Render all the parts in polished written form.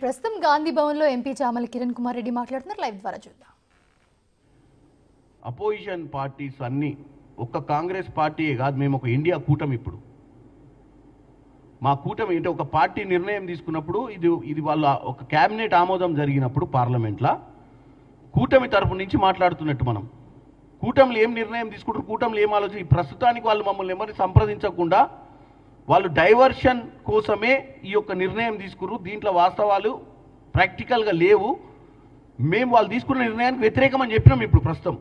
ప్రస్తుతం గాంధీ భవన్లో ఎంపీ చామల కిరణ్ కుమార్ రెడ్డి మాట్లాడుతున్నారు. లైవ్ ద్వారా చూద్దాం. అపోజిషన్ పార్టీస్ అన్నీ ఒక్క కాంగ్రెస్ పార్టీయే కాదు, మేము ఒక ఇండియా కూటమి. ఇప్పుడు మా కూటమి అంటే ఒక పార్టీ నిర్ణయం తీసుకున్నప్పుడు ఇది వాళ్ళ ఒక క్యాబినెట్ ఆమోదం జరిగినప్పుడు పార్లమెంట్లో కూటమి తరపు నుంచి మాట్లాడుతున్నట్టు మనం కూటమిలు ఏం నిర్ణయం తీసుకుంటారు, కూటమిలు ఏం ఆలోచన. ప్రస్తుతానికి వాళ్ళు మమ్మల్ని ఎవరిని సంప్రదించకుండా వాళ్ళు డైవర్షన్ కోసమే ఈ యొక్క నిర్ణయం తీసుకున్నారు. దీంట్లో వాస్తవాలు ప్రాక్టికల్గా లేవు. మేము వాళ్ళు తీసుకున్న నిర్ణయానికి వ్యతిరేకమని చెప్పినాం. ఇప్పుడు ప్రస్తుతం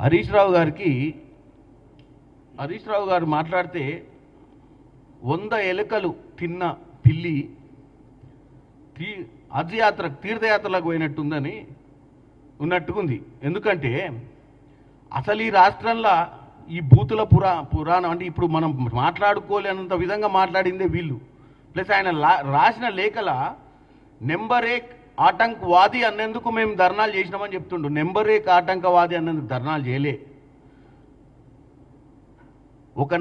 హరీష్ రావు గారు మాట్లాడితే 100 ఎలుకలు తిన్న పిల్లి తీర్థయాత్రలకు పోయినట్టుందని ఉన్నట్టుకుంది. ఎందుకంటే అసలు ఈ రాష్ట్రంలో ఈ బూతుల పురాణం అంటే ఇప్పుడు మనం మాట్లాడుకోలేనంత విధంగా మాట్లాడిందే వీళ్ళు. ప్లస్ ఆయన రాసిన లేఖల నెంబర్ 1 ఆటంకవాది అన్నందుకు మేము ధర్నాలు చేసినామని చెప్తుండు. నెంబర్ 1 ఆటంకవాది అన్నందుకు ధర్నాలు చేయలే. ఒక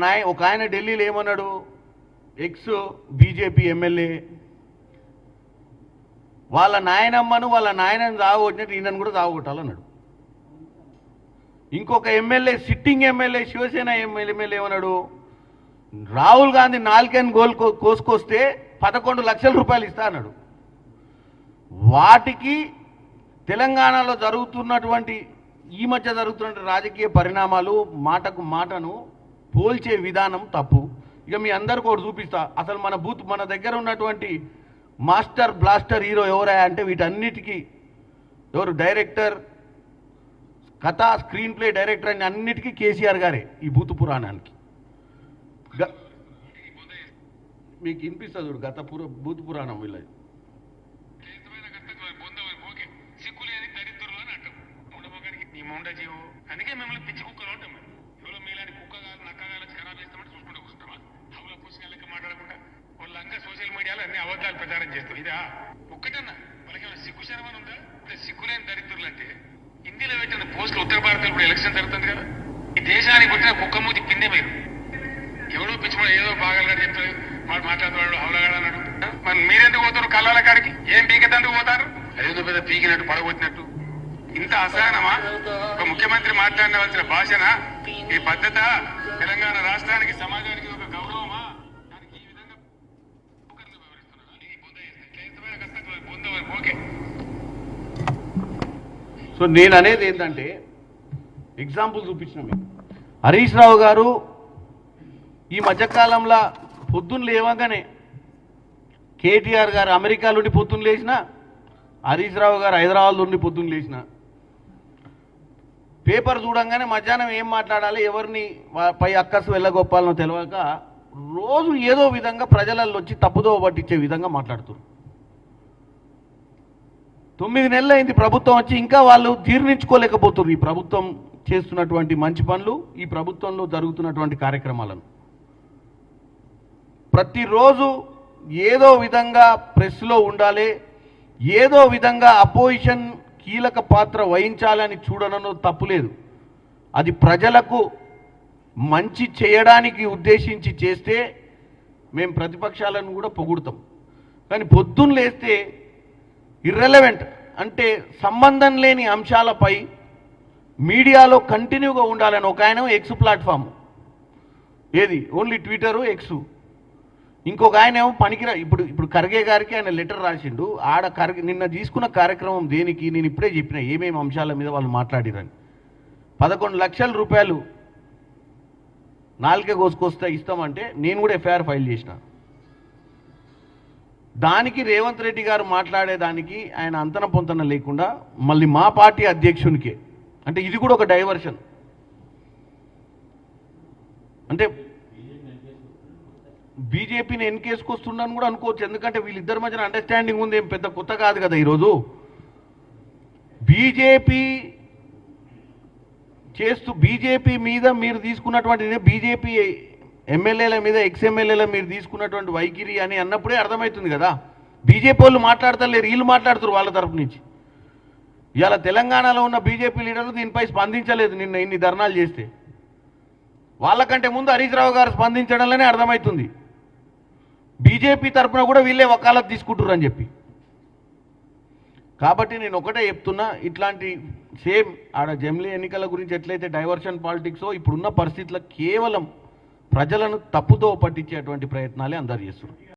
ఆయన ఢిల్లీలో ఏమన్నాడు, ఎక్స్ బీజేపీ ఎమ్మెల్యే వాళ్ళ నాయనమ్మను వాళ్ళ నాయనని తాగొట్టినట్టు ఈయనను కూడా తాగొట్టాలన్నాడు. ఇంకొక MLA sitting MLA Shiv Sena MLA ఏమన్నాడు, రాహుల్ గాంధీ నాలుకని కోసుకొస్తే 11 లక్షల రూపాయలు ఇస్తా అన్నాడు. వాటికి తెలంగాణలో జరుగుతున్నటువంటి ఈ మధ్య జరుగుతున్న రాజకీయ పరిణామాలు మాటను పోల్చే విధానం తప్పు. ఇక మీ అందరికీ ఒకటి చూపిస్తా. అసలు మన దగ్గర ఉన్నటువంటి మాస్టర్ బ్లాస్టర్ హీరో ఎవరా అంటే వీటన్నిటికీ ఎవరు డైరెక్టర్, కథ, స్క్రీన్ ప్లే డైరెక్టర్ అని అన్నిటికీ కేసీఆర్ గారే. ఈ భూత పురాణానికి మీకు వినిపిస్తుంది చూడు గత భూత పురాణం వీళ్ళది. అందుకే మిమ్మల్ని పిచ్చి కుక్కలు ఉంటాం. ఎవరో మీలాంటి కుక్క కాదు నక్క కాదు ఖరాబ్ చేస్తామంటే చూసుకుంటూ కూర్చుంటామా? హౌల పుస్తకాలకి మాట్లాడకుండా వాళ్ళంతా సోషల్ మీడియాలో అన్ని అబద్ధాలు ప్రచారం చేస్తాం. ఇదా ఒక్కటన్నా వాళ్ళకి ఏమైనా సిగ్గు శరమని ఉందా? ఇప్పుడు సిగ్గులేని దరిద్రులు అంటే హిందీలో పెట్టిన పోస్టులు ఉత్తర భారత్లో ఇప్పుడు ఎలక్షన్ జరుగుతుంది కదా. ఈ దేశానికి పుట్టిన కుక్క మూతి పిండే మీరు. ఎవడో పిచ్చిమో ఏదో బాగా చెప్తారు, వాడు మాట్లాడేవాడు హౌలగాడు అన్నాడు. మరి మీరెందుకు పోతారు కళ్ళాల కాడికి? ఏం పీకెతందుకు పోతారు? అదేదో పెద్ద పీకినట్టు పడగొట్టినట్టు. ఇంత అసహనమా? ఒక ముఖ్యమంత్రి మాట్లాడవలసిన భాషనా? ఈ పద్ధత తెలంగాణ రాష్ట్రానికి సమాజానికి ఒక గౌరవమా? దానికి ఈ విధంగా ఓకే. సో నేను అనేది ఏంటంటే ఎగ్జాంపుల్ చూపించిన మీకు. హరీష్ రావు గారు ఈ మధ్యకాలంలో పొద్దున్న లేవగానే కేటీఆర్ గారు అమెరికా నుండి పొద్దున్న లేచిన, హరీష్ రావు గారు హైదరాబాద్ నుండి పొద్దున్న లేచిన, పేపర్ చూడంగానే మధ్యాహ్నం ఏం మాట్లాడాలి, ఎవరిని పై అక్కసు వెళ్ళగొప్పాలనో తెలియక రోజు ఏదో విధంగా ప్రజలలో వచ్చి తప్పుదో పట్టించే విధంగా మాట్లాడుతున్నారు. 9 నెలలు అయింది ప్రభుత్వం వచ్చి, ఇంకా వాళ్ళు జీర్ణించుకోలేకపోతున్నారు ఈ ప్రభుత్వం చేస్తున్నటువంటి మంచి పనులు, ఈ ప్రభుత్వంలో జరుగుతున్నటువంటి కార్యక్రమాలను. ప్రతిరోజు ఏదో విధంగా ప్రెస్లో ఉండాలి, ఏదో విధంగా అపోజిషన్ కీలక పాత్ర వహించాలని చూడడంలో తప్పులేదు. అది ప్రజలకు మంచి చేయడానికి ఉద్దేశించి చేస్తే మేము ప్రతిపక్షాలను కూడా పొగుడుతాం. కానీ పొద్దున్న లేస్తే ఇర్రెలవెంట్ అంటే సంబంధం లేని అంశాలపై మీడియాలో కంటిన్యూగా ఉండాలని ఒక ఆయన ఎక్స్ ప్లాట్ఫామ్, ఏది ఓన్లీ ట్విట్టరు ఎక్స్, ఇంకొక ఆయన ఏమో పనికిరా. ఇప్పుడు ఖర్గే గారికి ఆయన లెటర్ రాసిండు. నిన్న తీసుకున్న కార్యక్రమం దేనికి నేను ఇప్పుడే చెప్పిన ఏమేమి అంశాల మీద వాళ్ళు మాట్లాడిరని. 11 లక్షల రూపాయలు నాలుగే కోసుకొస్తే ఇస్తామంటే నేను కూడా ఎఫ్ఐఆర్ ఫైల్ చేసిన. దానికి రేవంత్ రెడ్డి గారు మాట్లాడేదానికి ఆయన అంతన పొంతన లేకుండా మళ్ళీ మా పార్టీ అధ్యక్షునికే, అంటే ఇది కూడా ఒక డైవర్షన్. అంటే బీజేపీని ఎన్కేసుకొస్తున్నాను కూడా అనుకోవచ్చు. ఎందుకంటే వీళ్ళిద్దరి మధ్యన అండర్స్టాండింగ్ ఉంది, ఏం పెద్ద కొత్త కాదు కదా. ఈరోజు బీజేపీ మీద మీరు తీసుకున్నటువంటి బీజేపీ ఎమ్మెల్యేల మీద ఎక్స్ ఎమ్మెల్యేల మీరు తీసుకున్నటువంటి వైఖరి అని అన్నప్పుడే అర్థమవుతుంది కదా. బీజేపీ వాళ్ళు మాట్లాడతలేరు, వీళ్ళు మాట్లాడుతారు వాళ్ళ తరపు నుంచి. ఇవాళ తెలంగాణలో ఉన్న బీజేపీ లీడర్లు దీనిపై స్పందించలేదు నిన్న ఇన్ని ధర్నాలు చేస్తే. వాళ్ళకంటే ముందు హరీష్ రావు గారు స్పందించడంలోనే అర్థమవుతుంది బీజేపీ తరఫున కూడా వీళ్ళే వకాలత్ తీసుకుంటున్నారు అని చెప్పి. కాబట్టి నేను ఒకటే చెప్తున్నా, ఇట్లాంటి సేమ్ ఆడ జమిలీ ఎన్నికల గురించి ఎట్లయితే డైవర్షన్ పాలిటిక్సో ఇప్పుడున్న పరిస్థితుల్లో కేవలం ప్రజలను తప్పుదో పట్టించేటువంటి ప్రయత్నాలే అందరు చేస్తున్నారు.